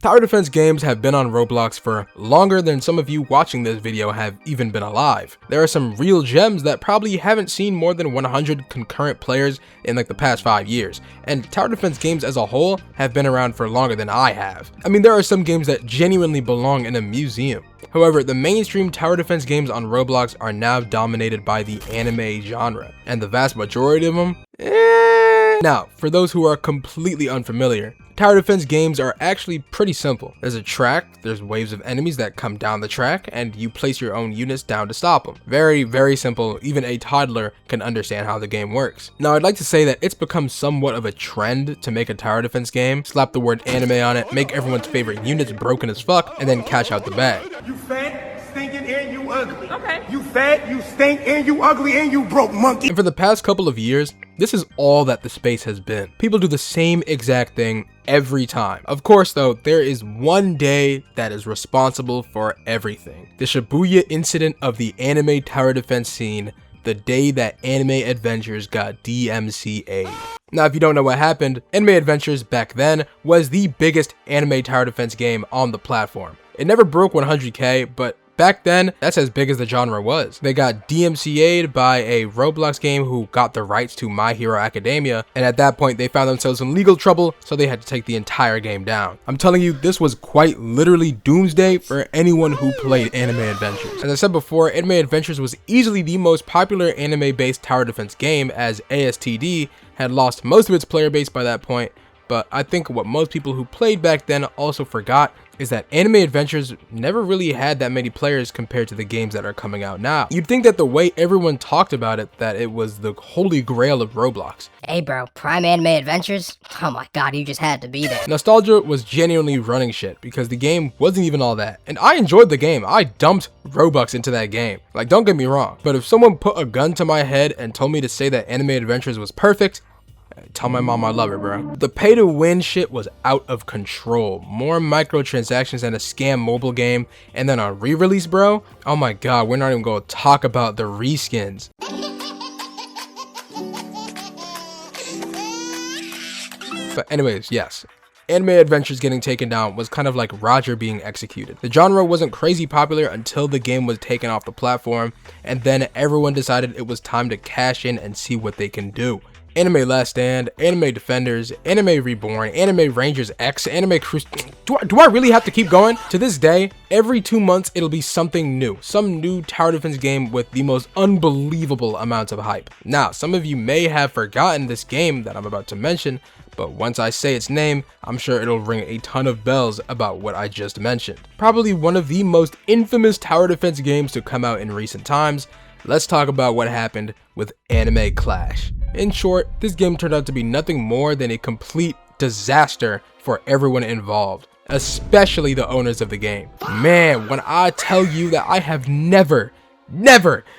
Tower defense games have been on Roblox for longer than some of you watching this video have even been alive. There are some real gems that probably haven't seen more than 100 concurrent players in like the past 5 years, and tower defense games as a whole have been around for longer than I have. I mean, there are some games that genuinely belong in a museum. However, the mainstream tower defense games on Roblox are now dominated by the anime genre, and the vast majority of them, Now, for those who are completely unfamiliar, tower defense games are actually pretty simple. There's a track, there's waves of enemies that come down the track, and you place your own units down to stop them. Very, very simple. Even a toddler can understand how the game works. Now, I'd like to say that it's become somewhat of a trend to make a tower defense game, slap the word anime on it, make everyone's favorite units broken as fuck, and then cash out the bag. You fat, stinking, and you ugly. Okay. You fat, you stink, and you ugly, and you broke, monkey. And for the past couple of years, this is all that the space has been. People do the same exact thing every time. Of course though, there is one day that is responsible for everything. The Shibuya incident of the anime tower defense scene, the day that Anime Adventures got DMCA'd. Now, if you don't know what happened, Anime Adventures back then was the biggest anime tower defense game on the platform. It never broke 100k, but back then, that's as big as the genre was. They got DMCA'd by a Roblox game who got the rights to My Hero Academia, and at that point they found themselves in legal trouble, so they had to take the entire game down. I'm telling you, this was quite literally doomsday for anyone who played Anime Adventures. As I said before, Anime Adventures was easily the most popular anime-based tower defense game, as ASTD had lost most of its player base by that point. But I think what most people who played back then also forgot is that Anime Adventures never really had that many players compared to the games that are coming out now. You'd think that the way everyone talked about it, that it was the holy grail of Roblox. Hey bro, Prime Anime Adventures? Oh my god, you just had to be there. Nostalgia was genuinely running shit because the game wasn't even all that. And I enjoyed the game. I dumped Robux into that game. Like, don't get me wrong. But if someone put a gun to my head and told me to say that Anime Adventures was perfect, tell my mom I love her, bro. The pay to win shit was out of control. More microtransactions than a scam mobile game. And then on re-release, bro, oh my god, we're not even gonna talk about the reskins. But anyways, yes. Anime Adventures getting taken down was kind of like Roger being executed. The genre wasn't crazy popular until the game was taken off the platform, and then everyone decided it was time to cash in and see what they can do. Anime Last Stand, Anime Defenders, Anime Reborn, Anime Rangers X, Anime Cruise. Do I really have to keep going? To this day, every 2 months it'll be something new. Some new tower defense game with the most unbelievable amounts of hype. Now, some of you may have forgotten this game that I'm about to mention, but once I say its name, I'm sure it'll ring a ton of bells about what I just mentioned. Probably one of the most infamous tower defense games to come out in recent times. Let's talk about what happened with Anime Clash. In short, this game turned out to be nothing more than a complete disaster for everyone involved, especially the owners of the game. Man, when I tell you that I have never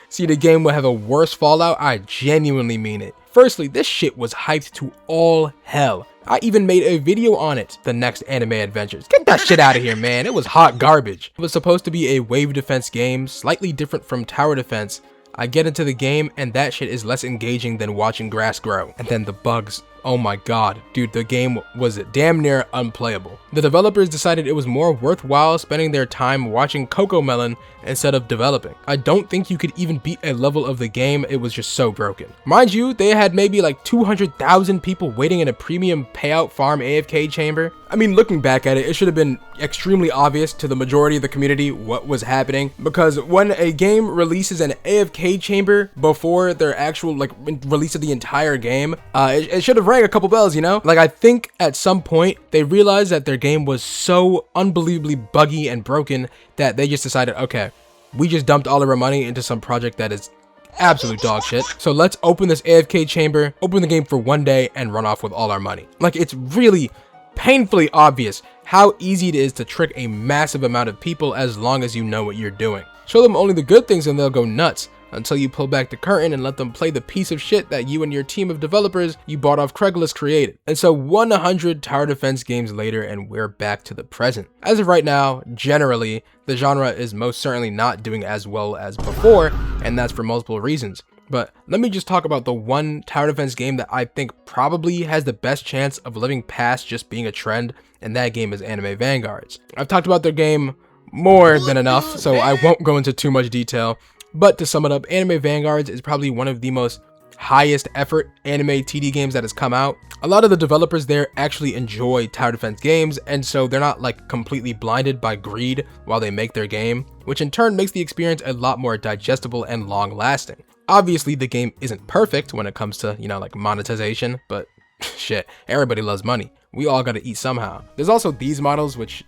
seen a game will have a worse fallout, I genuinely mean it. Firstly, this shit was hyped to all hell. I even made a video on it, the next Anime Adventures. Get that shit out of here, man. It was hot garbage. It was supposed to be a wave defense game, slightly different from tower defense. I get into the game and that shit is less engaging than watching grass grow. And then the bugs, oh my god, dude, the game was damn near unplayable. The developers decided it was more worthwhile spending their time watching Cocomelon instead of developing. I don't think you could even beat a level of the game, it was just so broken. Mind you, they had maybe like 200,000 people waiting in a premium payout farm AFK chamber. I mean, looking back at it, it should have been extremely obvious to the majority of the community what was happening, because when a game releases an AFK chamber before their actual like release of the entire game, it should have rang a couple bells, you know? Like, I think at some point they realized that their game was so unbelievably buggy and broken that they just decided, okay, we just dumped all of our money into some project that is absolute dog shit, so let's open this AFK chamber, open the game for one day, and run off with all our money. Like, it's really painfully obvious how easy it is to trick a massive amount of people as long as you know what you're doing. Show them only the good things and they'll go nuts, until you pull back the curtain and let them play the piece of shit that you and your team of developers you bought off Craigslist created. And so 100 tower defense games later and we're back to the present. As of right now, generally, the genre is most certainly not doing as well as before, and that's for multiple reasons. But let me just talk about the one tower defense game that I think probably has the best chance of living past just being a trend, and that game is Anime Vanguards. I've talked about their game more than enough, so I won't go into too much detail, but to sum it up, Anime Vanguards is probably one of the most highest effort anime TD games that has come out. A lot of the developers there actually enjoy tower defense games, and so they're not like completely blinded by greed while they make their game, which in turn makes the experience a lot more digestible and long lasting. Obviously the game isn't perfect when it comes to, like monetization, but shit, everybody loves money. We all gotta eat somehow. There's also these models which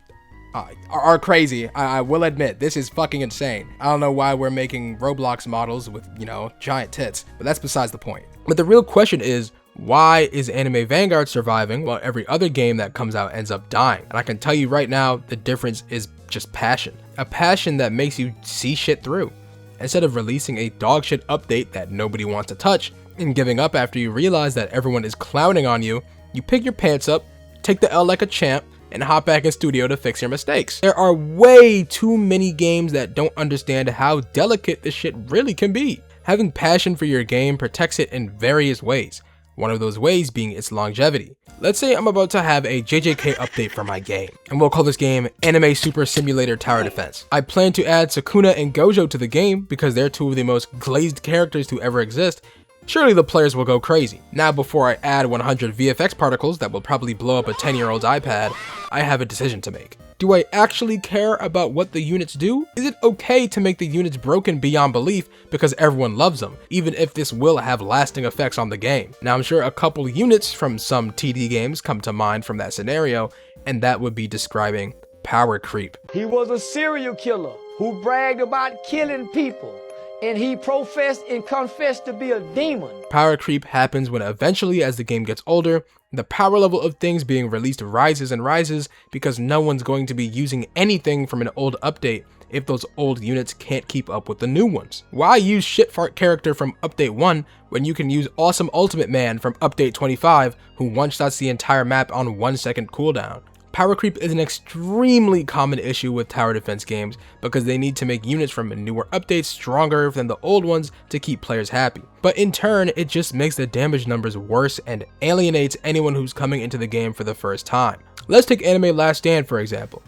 are crazy. I will admit, this is fucking insane. I don't know why we're making Roblox models with, giant tits, but that's besides the point. But the real question is, why is Anime Vanguard surviving while every other game that comes out ends up dying? And I can tell you right now, the difference is just passion. A passion that makes you see shit through. Instead of releasing a dogshit update that nobody wants to touch and giving up after you realize that everyone is clowning on you, you pick your pants up, take the L like a champ, and hop back in studio to fix your mistakes. There are way too many games that don't understand how delicate this shit really can be. Having passion for your game protects it in various ways. One of those ways being its longevity. Let's say I'm about to have a JJK update for my game, and we'll call this game Anime Super Simulator Tower Defense. I plan to add Sukuna and Gojo to the game because they're two of the most glazed characters to ever exist. Surely the players will go crazy. Now before I add 100 VFX particles that will probably blow up a 10-year-old's iPad, I have a decision to make. Do I actually care about what the units do? Is it okay to make the units broken beyond belief because everyone loves them, even if this will have lasting effects on the game? Now I'm sure a couple units from some TD games come to mind from that scenario, and that would be describing power creep. He was a serial killer who bragged about killing people, and he professed and confessed to be a demon. Power creep happens when eventually, as the game gets older, the power level of things being released rises and rises because no one's going to be using anything from an old update if those old units can't keep up with the new ones. Why use shitfart character from update 1 when you can use awesome ultimate man from update 25 who one-shots the entire map on 1 second cooldown? Power creep is an extremely common issue with tower defense games because they need to make units from newer updates stronger than the old ones to keep players happy. But in turn, it just makes the damage numbers worse and alienates anyone who's coming into the game for the first time. Let's take Anime Last Stand for example.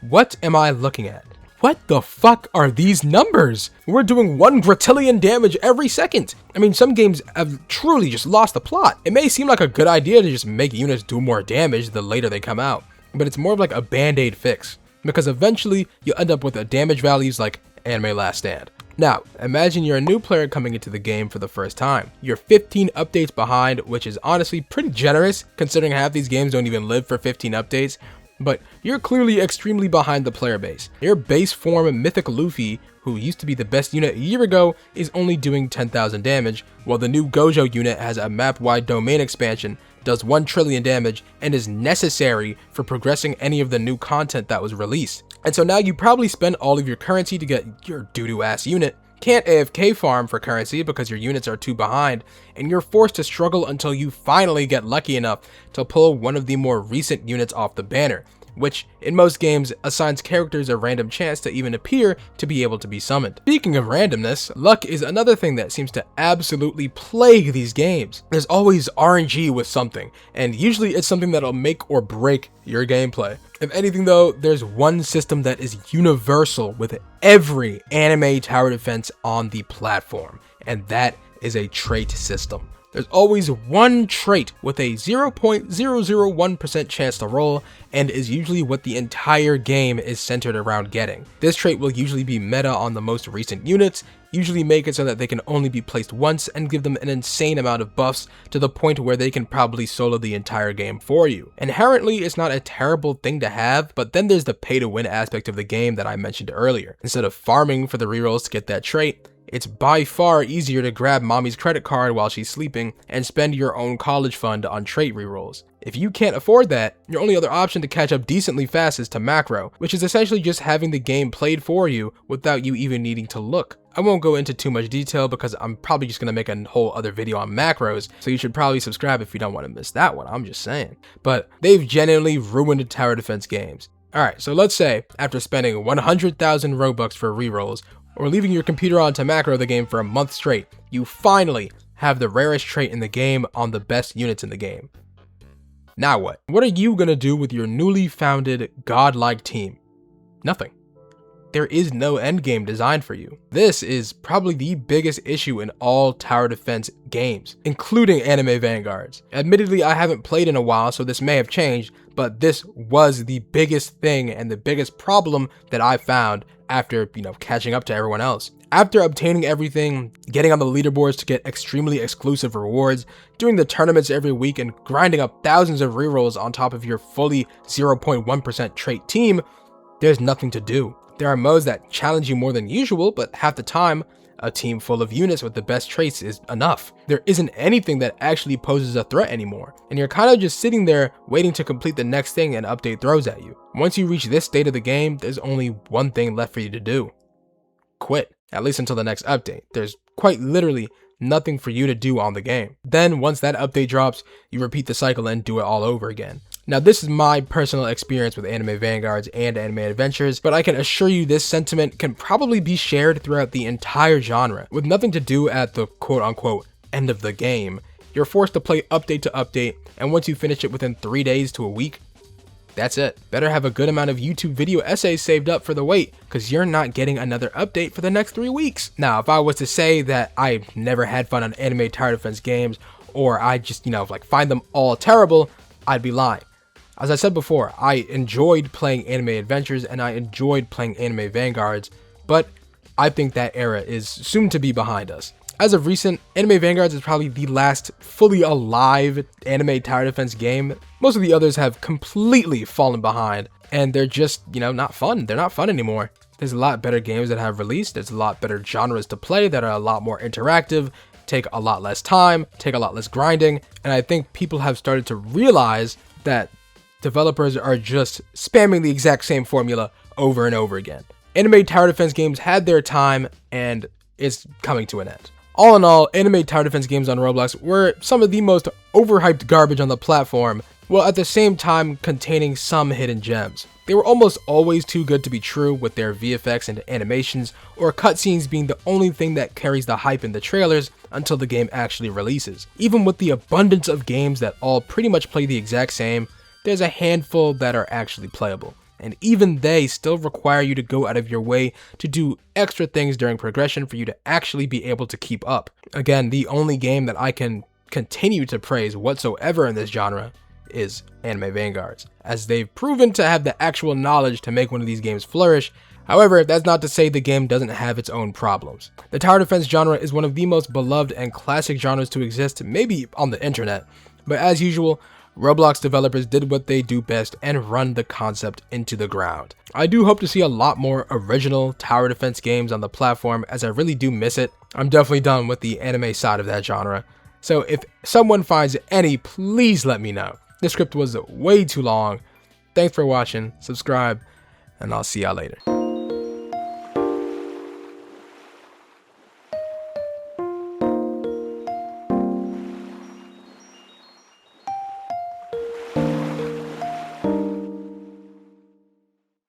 What am I looking at? What the fuck are these numbers? We're doing 1 gratillion damage every second. I mean, some games have truly just lost the plot. It may seem like a good idea to just make units do more damage the later they come out, but it's more of like a band-aid fix, because eventually you'll end up with a damage values like Anime Last Stand. Now, imagine you're a new player coming into the game for the first time. You're 15 updates behind, which is honestly pretty generous considering half these games don't even live for 15 updates, but you're clearly extremely behind the player base. Your base form Mythic Luffy, who used to be the best unit a year ago, is only doing 10,000 damage, while the new Gojo unit has a map-wide domain expansion, does 1 trillion damage, and is necessary for progressing any of the new content that was released. And so now you probably spend all of your currency to get your doo-doo ass unit, can't AFK farm for currency because your units are too behind, and you're forced to struggle until you finally get lucky enough to pull one of the more recent units off the banner, which in most games assigns characters a random chance to even appear to be able to be summoned. Speaking of randomness, luck is another thing that seems to absolutely plague these games. There's always RNG with something, and usually it's something that'll make or break your gameplay. If anything though, there's one system that is universal with every anime tower defense on the platform, and is a trait system. There's always one trait with a 0.001% chance to roll, and is usually what the entire game is centered around getting. This trait will usually be meta on the most recent units, usually make it so that they can only be placed once and give them an insane amount of buffs to the point where they can probably solo the entire game for you. Inherently, it's not a terrible thing to have, but then there's the pay to win aspect of the game that I mentioned earlier. Instead of farming for the rerolls to get that trait, it's by far easier to grab mommy's credit card while she's sleeping and spend your own college fund on trait rerolls. If you can't afford that, your only other option to catch up decently fast is to macro, which is essentially just having the game played for you without you even needing to look. I won't go into too much detail because I'm probably just going to make a whole other video on macros, so you should probably subscribe if you don't want to miss that one, I'm just saying. But they've genuinely ruined tower defense games. Alright, so let's say, after spending 100,000 Robux for rerolls, or leaving your computer on to macro the game for a month straight, you finally have the rarest trait in the game on the best units in the game. Now what? What are you gonna do with your newly founded godlike team? Nothing. There is no endgame designed for you. This is probably the biggest issue in all tower defense games, including anime vanguards. Admittedly, I haven't played in a while, so this may have changed, but this was the biggest thing and the biggest problem that I found after, catching up to everyone else. After obtaining everything, getting on the leaderboards to get extremely exclusive rewards, doing the tournaments every week, and grinding up thousands of rerolls on top of your fully 0.1% trait team, there's nothing to do. There are modes that challenge you more than usual, but half the time, a team full of units with the best traits is enough. There isn't anything that actually poses a threat anymore, and you're kind of just sitting there waiting to complete the next thing an update throws at you. Once you reach this state of the game, there's only one thing left for you to do. Quit. At least until the next update. There's quite literally nothing for you to do on the game. Then once that update drops, you repeat the cycle and do it all over again. Now this is my personal experience with anime vanguards and anime adventures, but I can assure you this sentiment can probably be shared throughout the entire genre. With nothing to do at the quote-unquote end of the game, you're forced to play update to update, and once you finish it within 3 days to a week, that's it. Better have a good amount of YouTube video essays saved up for the wait, because you're not getting another update for the next 3 weeks. Now, if I was to say that I never had fun on anime tower defense games, or I just, find them all terrible, I'd be lying. As I said before, I enjoyed playing anime adventures and I enjoyed playing anime vanguards, but I think that era is soon to be behind us. As of recent, anime vanguards is probably the last fully alive anime tower defense game. Most of the others have completely fallen behind, and they're just, not fun. They're not fun anymore. There's a lot better games that have released. There's a lot better genres to play that are a lot more interactive, take a lot less time, take a lot less grinding, and I think people have started to realize that developers are just spamming the exact same formula over and over again. Anime tower defense games had their time, and it's coming to an end. All in all, anime tower defense games on Roblox were some of the most overhyped garbage on the platform, while at the same time containing some hidden gems. They were almost always too good to be true, with their VFX and animations or cutscenes being the only thing that carries the hype in the trailers until the game actually releases. Even with the abundance of games that all pretty much play the exact same, there's a handful that are actually playable, and even they still require you to go out of your way to do extra things during progression for you to actually be able to keep up. Again, the only game that I can continue to praise whatsoever in this genre is anime vanguards, as they've proven to have the actual knowledge to make one of these games flourish. However, that's not to say the game doesn't have its own problems. The tower defense genre is one of the most beloved and classic genres to exist, maybe on the internet, but as usual, Roblox developers did what they do best and run the concept into the ground. I do hope to see a lot more original tower defense games on the platform, as I really do miss it. I'm definitely done with the anime side of that genre. So if someone finds any, please let me know. This script was way too long. Thanks for watching, subscribe, and I'll see y'all later.